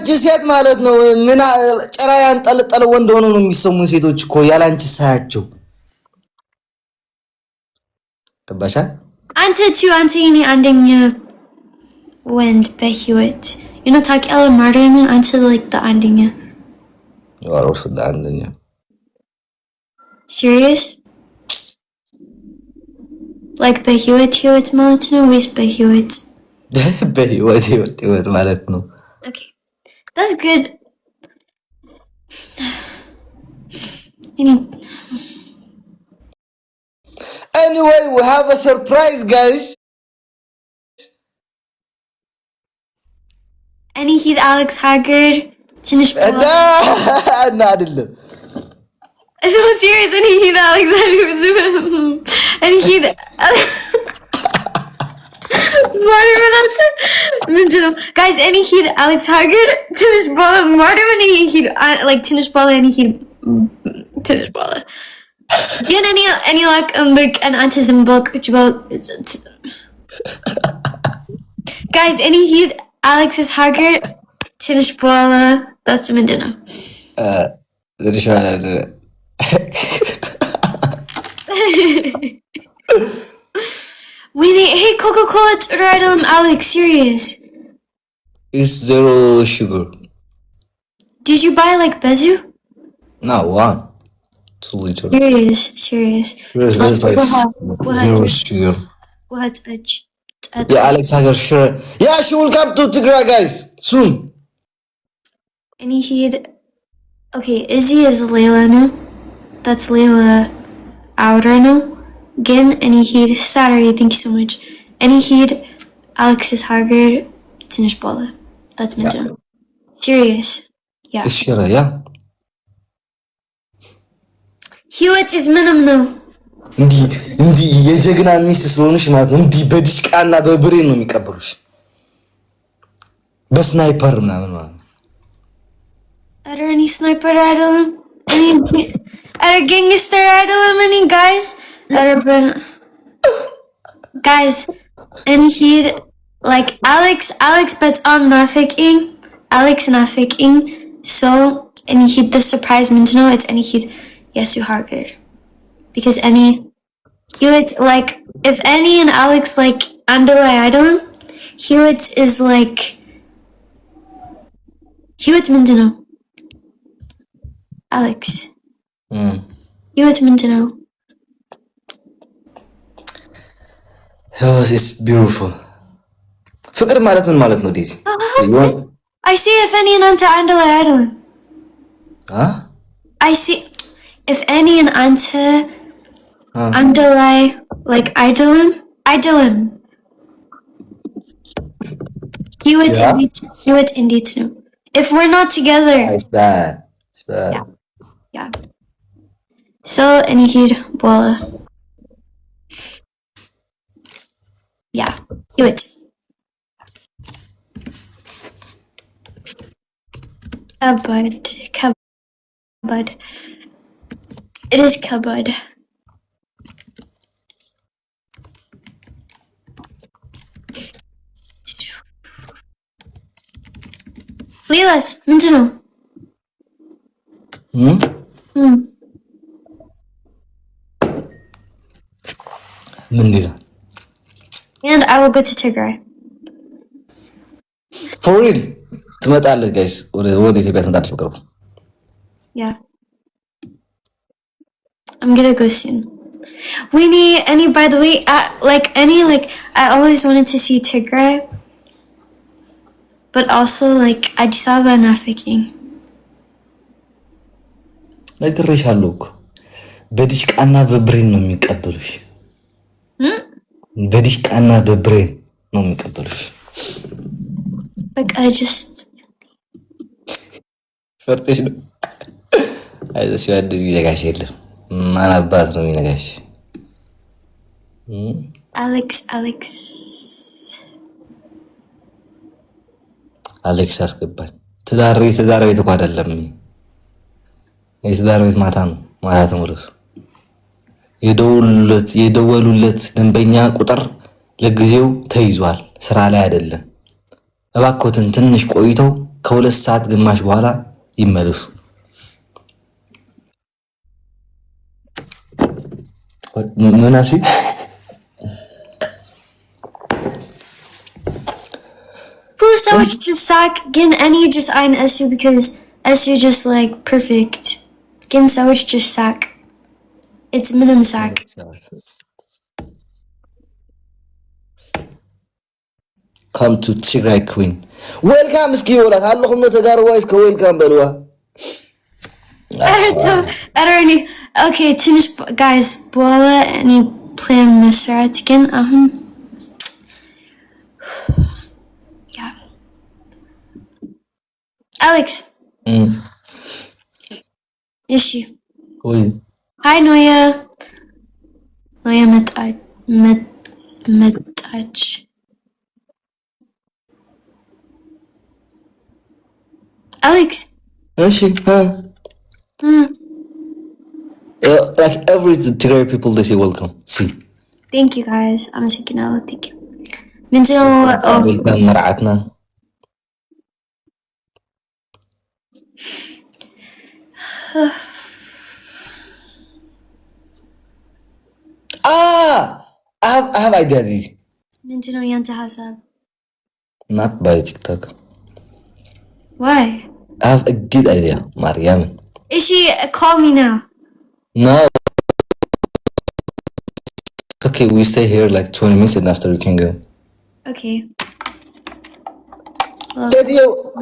አንቺ ሴት ማለት ነው ምን ጨራ ያንጠለጠለ ወንድ ሆኖ ነው የሚሰሙን ሴቶች እኮ ያላንቺ ሳያቸው ገባሻ አንተ የኔ አንደኛ ወንድ በህይወት ታውቂያለሽ ማርያም አንተ like the አንደኛ ወራውስ አንደኛ serious like በህይወት ማለት ነው ወይስ በህይወት ማለት ነው okay that's good anyway we have a surprise guys any heat Alex Haggard ትንሽ እና አይደለም no serious any heat Alex Haggard any heat ምንድነው guys any heat Alex Haggard ትንሽ ባለ ማርያም any heat like ትንሽ ባለ any heat ትንሽ ባለ ግን እኔ like and አንተ ዝም ብለህ guys any heat Alex Haggard ትንሽ ባለ that's ምንድነው Wait, hey, Coca-Cola, it's right on Alex, serious. It's 0 sugar. Did you buy like Bezu? No, 1. 2 liters. Serious. Zero sugar. What? Yeah, Alex Haggard, sure. Yeah, she will come to Tigray, guys, soon. And okay, Izzy is Layla now. That's Layla Outer now. Again, any heat Saturday, thank you so much. Any heat Alexis Haggard Tinish Bola. That's mental. Yeah. Serious. Yeah. Sure, yeah. Hewitt is minimum no. እንዲ የጀግና ሚስት ስለሆነሽ ማለት ነው እንዲ በዲሽቃና በብሬን ነው የሚቀበሉሽ በስናይፐር ምናምን ማለት ነው any sniper አይደለም gangster አይደለም any guys Urban guys and he like Alex but I'm nafiking Alex nafiking so and he the surprise means no it's any he yes you Haggard because any Hewitt like if any and Alex like underlay item Hewitt is like Hewitt Mindano Alex Hewitt Mindano Oh, it's beautiful. ፍቅር ማለት ምን ማለት ነው ዲዚ? I see if any and ante underlay idol. Huh? I see if any and ante underlay like idolin. Hewitt indeed too. If we're not together. It's bad. Yeah. So any heat bola. Yeah, Hewitt. Cupboard. It is cupboard. Lilas, Nintendo. Mandila. And I will go to Tigray. For real? ትመጣለህ guys ወደ ኢትዮጵያ ትመጣለህ በቅርቡ Yeah. I'm gonna go soon. We need any by the way I always wanted to see Tigray. But also like Addis Ababa and Nafiking. ነግሬሻለሁ እኮ በዲሽቃና በብሬን ነው የሚቀበሉሽ በዲሽቃና በብሬን ነው የሚቀበሉሽ በቃ just ፈርተሽ ነው አይዞሽ ያድ ይነጋሽ የለም ማን አባት ነው የሚነጋሽ አሌክስ አስገባኝ ትዳር ቤት እኮ አይደለም የትዳር ቤት ማታ ተመለሱ የደወሉለት ደንበኛ ቁጥር ለጊዜው ተይዟል ስራ ላይ አይደለም እባክዎትን ትንሽ ቆይተው ከሁለት ሰዓት ግማሽ በኋላ ይመለሱ። ምናሽ Who ሰዎች just suck ግን እኔ just ein እሱ because እሱ just like perfect ግን ሰዎች just suck it's ምንም suck come to Tigray Queen welcome እስኪ ወላት አለኹም ነው ተጋርዋ እስከ welcome በልዋ አረኒ okay ትንሽ guys በኋላ እኔ plan መስራት ግን አሁን Alex. Is she? Oi. Hi Noya. Noya metach. Alex. Is she? Huh? Like every Tigray people they say welcome. See. Thank you guys. I'm a second now. Thank you. Mental welcome مرعتنا. I have idea this. Mental yanta hasab. Not by TikTok. Why? I have a good idea, Mariam. Is she call me now? No. Okay, we stay here like 20 minutes and after we can go. Okay. ሴትዮ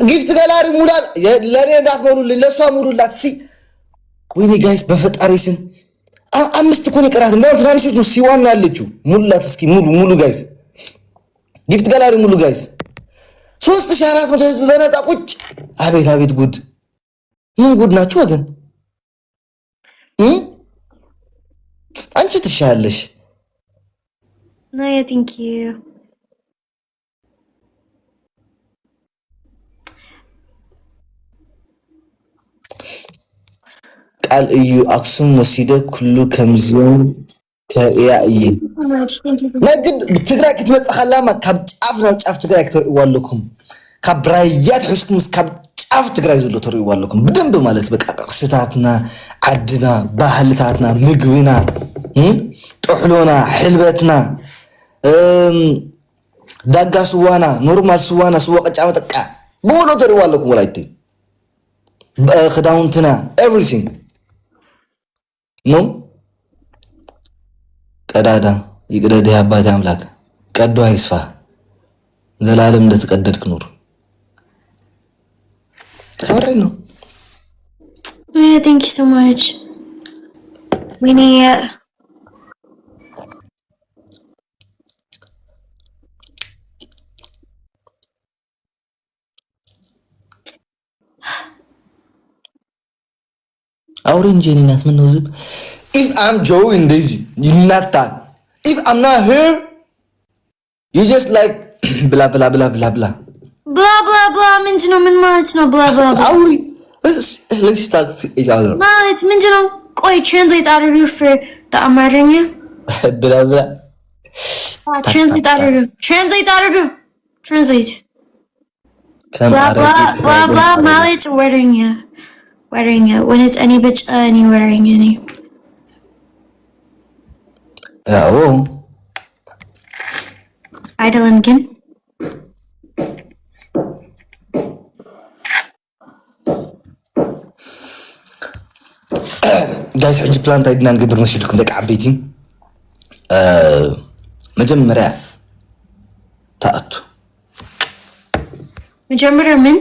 ጊፍት ገላሪ ሙላል ለኔ እንዳትሞሉልኝ ለሷ ሙሉላት ሲ ወይኔ ጋይስ በፈጣሪ ስም አምስት እኮ ነው የቀራት እንደው ትናንሾች ነው ሲዋና ያለችው ሙሉላት እስኪ ሙሉ ጋይስ ጊፍት ገላሪ ሙሉ ጋይስ 3400 ህዝብ በነጣ ቁጭ አቤት ጉድ ምን ጉድ ናችሁ ወገን አንቺ ትሻለሽ No, I thank you. ቃል እዩ አክሱም ወሲደ ኩሉ ከምዝም ከያይ ነግድ ትግራይ ክትመጽኸላማ ካብ ጫፍ ናብ ጫፍ ትግራይ ክትርእይዋ ኣለኩም ካብ ራያት ሕስኩም ካብ ጫፍ ትግራይ ዘሎ ትርእይዋ ኣለኩም በደንብ ማለት በቃ ቅርስታትና ዓድና ባህልታትና ምግብና ጥሕሎና ሕልበትና ዳጋ ስዋና ኖርማል ስዋና ስዋ ቀጫ መጠቃ ብወሎ ትርእይዋ ኣለኩም ወላይት خداونتنا everything no ቀዳዳ ይቅደድ ያባታ አምላክ ቀዶ አይስፋ ዘላለም እንደተቀደድክ ኑር ታወራ ነው Yeah, thank you so much. We need orange in that man knows if I'm Joe in Daisy you not that if I'm not here you just like blah blah blah blah blah blah blah blah means no min ማለት ነው blah blah blah Auri let's start each other ማለት ምንድን ነው ቆይ translate አድርጉ for the አማርኛ blah blah translate አድርጉ translate blah blah blah ማለት ወረኛ when it's any bitch any wearing any oh አይደለም ግን guys حج plan ታይድና እንግብር መስጂድኩም ደቂ ዓበይቲ መጀመሪያ ታአቱ መጀመሪያ ምን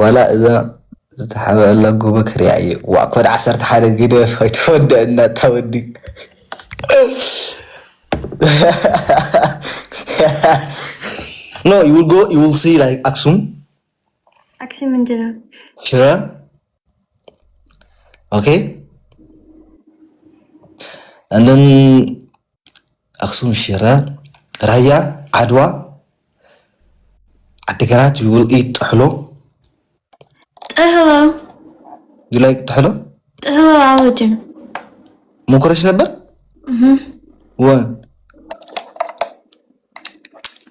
ولا اذا استحبل الله بكر يعني واكد 10 حاجه كده فيتودى ان تودي no you will see like Aksum ምንድነው Shira okay and then Aksum Shira Raya Adwa Adigarat you will eat hello hello you like hello አወድም ሞክረሽ ነበር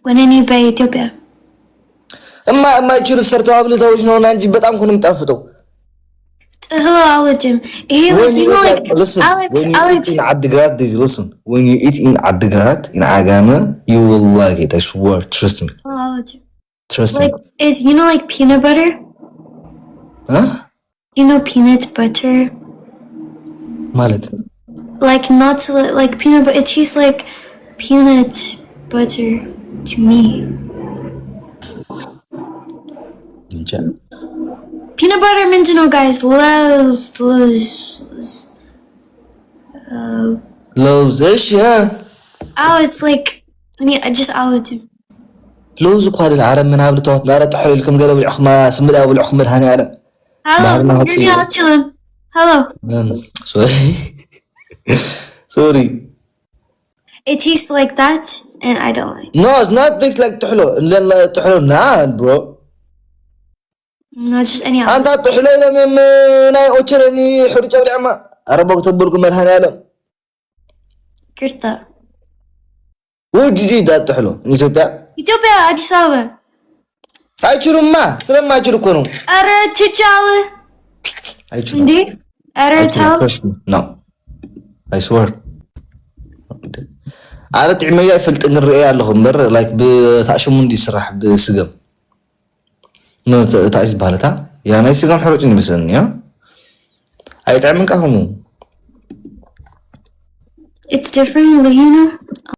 when እኔ በኢትዮጵያ እማ ይችሉ ሰርተው አብልተውሽ ነው እንጂ በጣም እኮ ነው የሚጣፍጠው Hello, Aladdin. Hey, like, you know, like, listen, Alex, when you Alex. eat in Adigrat, listen. When you eat in Adigrat, in Agama, you will like it. I swear. Trust me. Oh, Aladdin. Trust like, me. it's, you know, like peanut butter? Huh? You know peanut butter? Mallet. Like, not to, like, peanut butter. It tastes like peanut butter to me. Peanut butter means, you know, guys, lows. Lows, yeah. Oh, it's like, I mean, just Aladdin. لوز قال العرب من هابل توت نار تحول لكم قلب العخمة سمد أبو العخمة الهاني علم Hello, you're not chilling. Hello. Sorry. Sorry. It tastes like that, and I don't like. No, it's not things like تحلو لا تحلو nah bro. No, just any other. أنت تحلو إلى من ناي أوتشلني حرج أبو العمة عرب أكتب لكم الهاني علم. Kirta. وجدي ده تحلو إثيوبيا. Ethiopia, Addis Ababa. አይችሉም ስለማ አይችሉ እኮ ነው አረ ትቻለ አይችሉ እንዴ አረ ታው ነው I swear አረ ጥዕመያ ይፈልጥ ንርእ ያለሁም በር ላይክ በታሽሙ እንዲስራሕ በስገም ነው ታይስ ባለታ ያ ናይ ስገም ሕሩጭ ይመስለኝ ያ አይጣዕምን ካሁኑ It's different, you know.